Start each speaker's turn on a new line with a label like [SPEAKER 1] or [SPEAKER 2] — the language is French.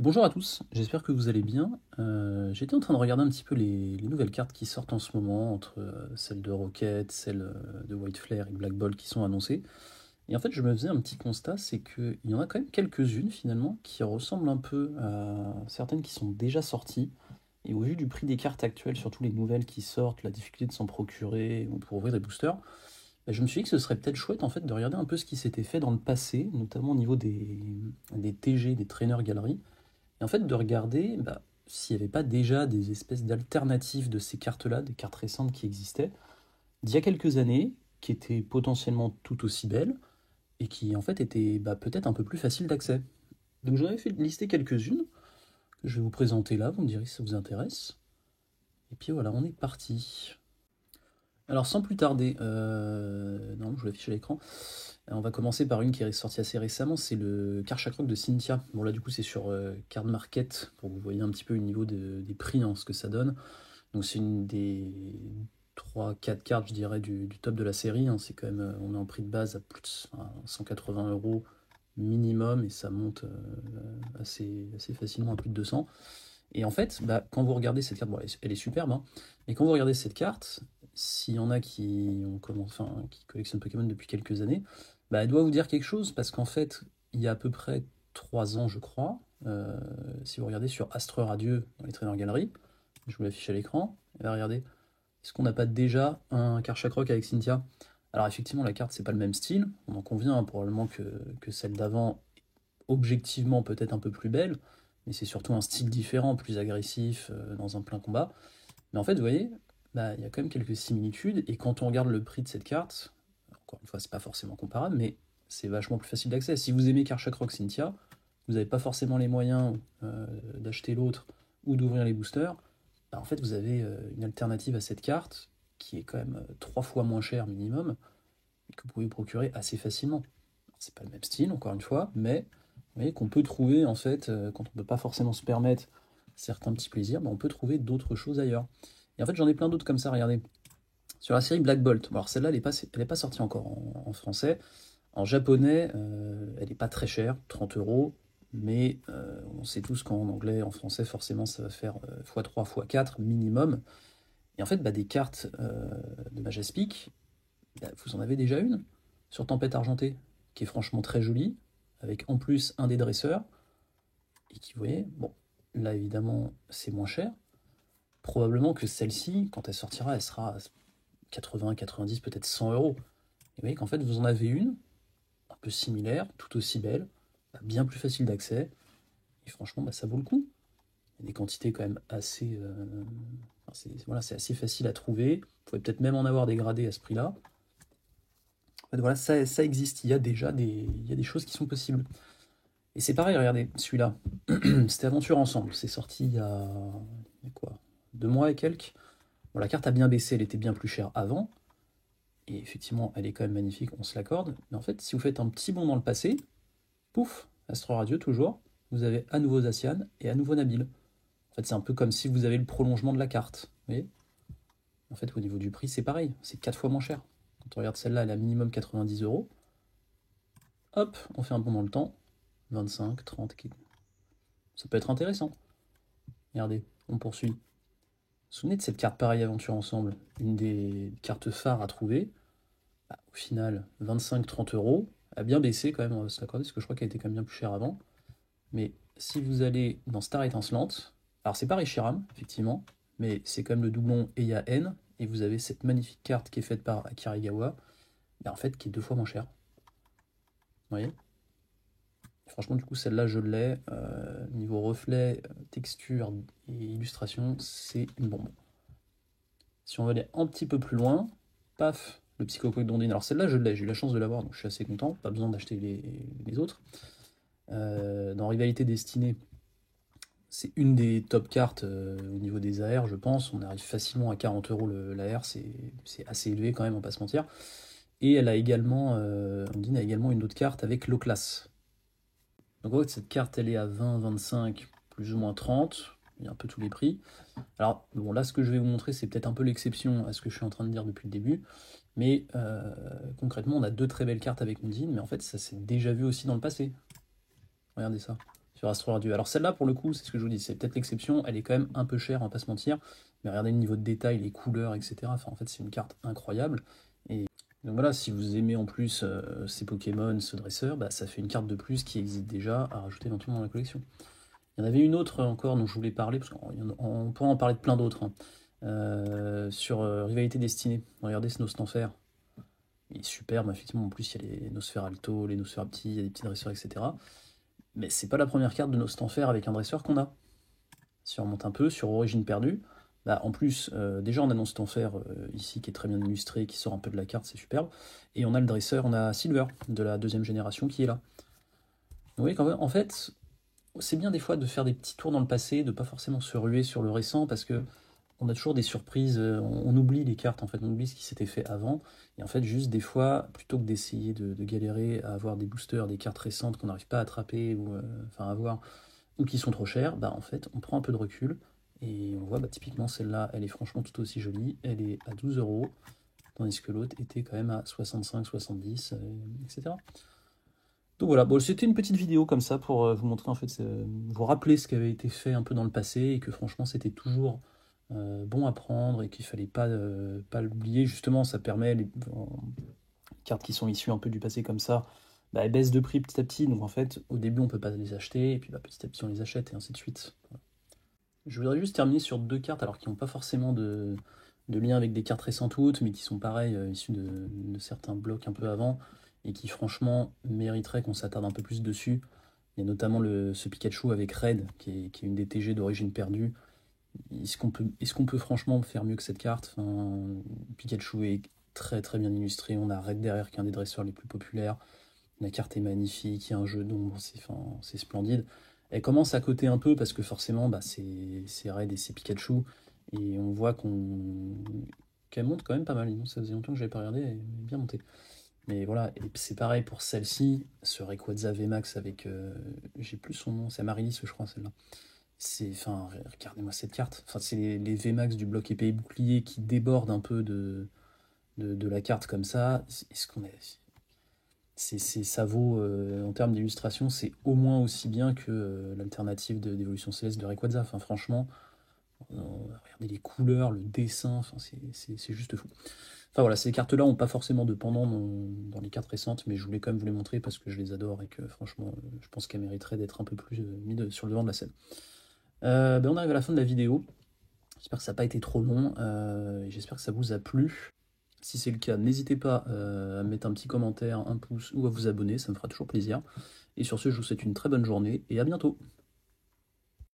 [SPEAKER 1] Bonjour à tous, j'espère que vous allez bien. J'étais en train de regarder un petit peu les nouvelles cartes qui sortent en ce moment, entre celles de Rocket, celles de White Flare et Black Ball qui sont annoncées. Et en fait, je me faisais un petit constat, c'est qu'il y en a quand même quelques-unes finalement qui ressemblent un peu à certaines qui sont déjà sorties. Et au vu du prix des cartes actuelles, surtout les nouvelles qui sortent, la difficulté de s'en procurer ou pour ouvrir des boosters, bah, je me suis dit que ce serait peut-être chouette en fait de regarder un peu ce qui s'était fait dans le passé, notamment au niveau des TG, des trainers galeries. Et en fait, de regarder s'il n'y avait pas déjà des espèces d'alternatives de ces cartes-là, des cartes récentes qui existaient, d'il y a quelques années, qui étaient potentiellement tout aussi belles, et qui en fait étaient peut-être un peu plus faciles d'accès. Donc j'en avais fait lister quelques-unes, que je vais vous présenter là, vous me direz si ça vous intéresse. Et puis voilà, on est parti. Alors sans plus tarder, non, je vous l'affiche à l'écran. On va commencer par une qui est sortie assez récemment, c'est le Karchakroc de Cynthia. Bon là du coup c'est sur Card Market, pour que vous voyez un petit peu le niveau des prix, hein, ce que ça donne. Donc c'est une des 3-4 cartes je dirais du top de la série, hein. C'est quand même, on est en prix de base à plus de 180 € minimum et ça monte assez facilement à plus de 200. Et en fait, quand vous regardez cette carte, bon, elle est superbe, hein, mais quand vous regardez cette carte, s'il y en a qui collectionnent Pokémon depuis quelques années, elle doit vous dire quelque chose, parce qu'en fait, il y a à peu près 3 ans, je crois, si vous regardez sur Astre Radieux dans les trainers galeries, je vous l'affiche à l'écran, et là, regardez, est-ce qu'on n'a pas déjà un Karchakroc avec Cynthia? Alors effectivement, la carte, c'est pas le même style, on en convient, hein, probablement que celle d'avant, objectivement peut-être un peu plus belle, mais c'est surtout un style différent, plus agressif, dans un plein combat. Mais en fait, vous voyez, il y a quand même quelques similitudes, et quand on regarde le prix de cette carte, encore une fois, c'est pas forcément comparable, mais c'est vachement plus facile d'accès. Si vous aimez Karchakroc Cynthia, vous n'avez pas forcément les moyens d'acheter l'autre ou d'ouvrir les boosters, en fait, vous avez une alternative à cette carte qui est quand même 3 fois moins chère minimum, et que vous pouvez vous procurer assez facilement. C'est pas le même style, encore une fois, mais vous voyez qu'on peut trouver, en fait, quand on ne peut pas forcément se permettre certains petits plaisirs, on peut trouver d'autres choses ailleurs. Et en fait, j'en ai plein d'autres comme ça, regardez. Sur la série Black Bolt, bon, alors celle-là, elle est pas sortie encore en français. En japonais, elle n'est pas très chère, 30 €, mais on sait tous qu'en anglais, en français, forcément, ça va faire x3, x4 minimum. Et en fait, des cartes de Majaspic, vous en avez déjà une sur Tempête Argentée, qui est franchement très jolie, avec en plus un des dresseurs, et qui, vous voyez, bon, là évidemment c'est moins cher. Probablement que celle-ci, quand elle sortira, elle sera à 80, 90, peut-être 100 €. Et vous voyez qu'en fait vous en avez une, un peu similaire, tout aussi belle, bien plus facile d'accès, et franchement ça vaut le coup. Il y a des quantités quand même assez... voilà, c'est assez facile à trouver, vous pouvez peut-être même en avoir des gradés à ce prix-là. En fait, voilà, ça existe, il y a déjà il y a des choses qui sont possibles. Et c'est pareil, regardez, celui-là, c'était Aventure Ensemble, c'est sorti il y a quoi, 2 mois et quelques. Bon, la carte a bien baissé, elle était bien plus chère avant, et effectivement, elle est quand même magnifique, on se l'accorde, mais en fait, si vous faites un petit bond dans le passé, pouf, Astre Radieux toujours, vous avez à nouveau Zacian et à nouveau Nabil. En fait, c'est un peu comme si vous avez le prolongement de la carte, vous voyez. En fait, au niveau du prix, c'est pareil, c'est 4 fois moins cher. Quand on regarde celle-là, elle a minimum 90 €. Hop, on fait un bond dans le temps, 25, 30, ça peut être intéressant. Regardez, on poursuit. Vous vous souvenez de cette carte Pareille Aventure Ensemble, une des cartes phares à trouver? Au final, 25-30 €, a bien baissé quand même, on va se l'accorder, parce que je crois qu'elle était quand même bien plus chère avant. Mais si vous allez dans Star Étincelante, alors c'est pas Reshiram, effectivement, mais c'est quand même le doublon Eya N, et vous avez cette magnifique carte qui est faite par Akarigawa, en fait qui est 2 fois moins chère. Vous voyez? Franchement, du coup, celle-là, je l'ai. Niveau reflet, texture et illustration, c'est une bombe. Si on veut aller un petit peu plus loin, paf, le Psychoquack d'Ondine. Alors celle-là, je l'ai, j'ai eu la chance de l'avoir, donc je suis assez content. Pas besoin d'acheter les autres. Dans Rivalité Destinée, c'est une des top cartes au niveau des AR, je pense. On arrive facilement à 40 € l'AR, c'est assez élevé quand même, on va pas se mentir. Et elle a également, Ondine a également une autre carte avec l'Oclass. Donc en fait, cette carte, elle est à 20, 25, plus ou moins 30. Il y a un peu tous les prix. Alors, bon, là, ce que je vais vous montrer, c'est peut-être un peu l'exception à ce que je suis en train de dire depuis le début. Mais concrètement, on a 2 très belles cartes avec Ondine, mais en fait, ça s'est déjà vu aussi dans le passé. Regardez ça. sur Astro Radieux. Alors celle-là, pour le coup, c'est ce que je vous dis, c'est peut-être l'exception, elle est quand même un peu chère, on va pas se mentir, mais regardez le niveau de détail, les couleurs, etc. Enfin, en fait, c'est une carte incroyable. Et donc voilà, si vous aimez en plus ces Pokémon, ce dresseur, bah, ça fait une carte de plus qui existe déjà à rajouter éventuellement dans la collection. Il y en avait une autre encore dont je voulais parler, parce qu'on pourrait en parler de plein d'autres, hein. Sur Rivalité Destinée. Regardez ce Nostanfer. Il est superbe, effectivement. En plus, il y a les Nosferalto, les Nosferapti, il y a des petits dresseurs, etc. Mais c'est pas la première carte de Nostanfer avec un dresseur qu'on a. Si on remonte un peu sur Origine perdue, bah, en plus, déjà on a Nostanfer ici qui est très bien illustré, qui sort un peu de la carte, c'est superbe. Et on a le dresseur, on a Silver de la deuxième génération qui est là. Vous voyez qu'en fait, c'est bien des fois de faire des petits tours dans le passé, de pas forcément se ruer sur le récent, parce que on a toujours des surprises, on oublie les cartes, en fait, on oublie ce qui s'était fait avant, et en fait, juste des fois, plutôt que d'essayer de galérer à avoir des boosters, des cartes récentes qu'on n'arrive pas à attraper, ou enfin à avoir, ou qui sont trop chères, bah en fait, on prend un peu de recul, et on voit, bah, typiquement, celle-là, elle est franchement tout aussi jolie, elle est à 12 €, tandis que l'autre était quand même à 65, 70, etc. Donc voilà, bon, c'était une petite vidéo comme ça pour vous montrer, en fait, vous rappeler ce qui avait été fait un peu dans le passé, et que franchement, c'était toujours bon à prendre et qu'il fallait pas l'oublier. Justement, ça permet, les cartes qui sont issues un peu du passé comme ça, bah, elles baissent de prix petit à petit. Donc en fait, au début, on peut pas les acheter, et puis bah, petit à petit, on les achète, et ainsi de suite. Voilà. Je voudrais juste terminer sur deux cartes, alors qui n'ont pas forcément de lien avec des cartes récentes ou autres, mais qui sont pareil, issues de certains blocs un peu avant, et qui franchement mériteraient qu'on s'attarde un peu plus dessus. Il y a notamment ce Pikachu avec Red, qui est une des TG d'Origine perdue. Est-ce qu'on peut franchement faire mieux que cette carte? Enfin, Pikachu est très très bien illustré, on a Red derrière qui est un des dresseurs les plus populaires, la carte est magnifique, il y a un jeu d'ombre, c'est splendide. Elle commence à coter un peu parce que forcément bah, c'est Red et c'est Pikachu, et on voit qu'elle monte quand même pas mal. Ça faisait longtemps que j'avais pas regardé, elle est bien montée. Mais voilà, et c'est pareil pour celle-ci, ce Rayquaza VMAX avec, j'ai plus son nom, c'est Amaryllis je crois celle-là. Enfin, regardez-moi cette carte. Enfin, c'est les VMAX du bloc épée et bouclier qui débordent un peu de la carte comme ça. Est-ce qu'on est, ça vaut, en termes d'illustration, c'est au moins aussi bien que l'alternative d'Évolution Céleste de Rayquaza. Enfin, franchement, regardez les couleurs, le dessin, enfin, c'est juste fou. Enfin voilà, ces cartes-là n'ont pas forcément de pendant dans les cartes récentes, mais je voulais quand même vous les montrer parce que je les adore et que franchement, je pense qu'elles mériteraient d'être un peu plus mis sur le devant de la scène. Ben on arrive à la fin de la vidéo. J'espère que ça n'a pas été trop long, et j'espère que ça vous a plu. Si c'est le cas, n'hésitez pas à mettre un petit commentaire, un pouce ou à vous abonner, ça me fera toujours plaisir. Et sur ce, je vous souhaite une très bonne journée et à bientôt.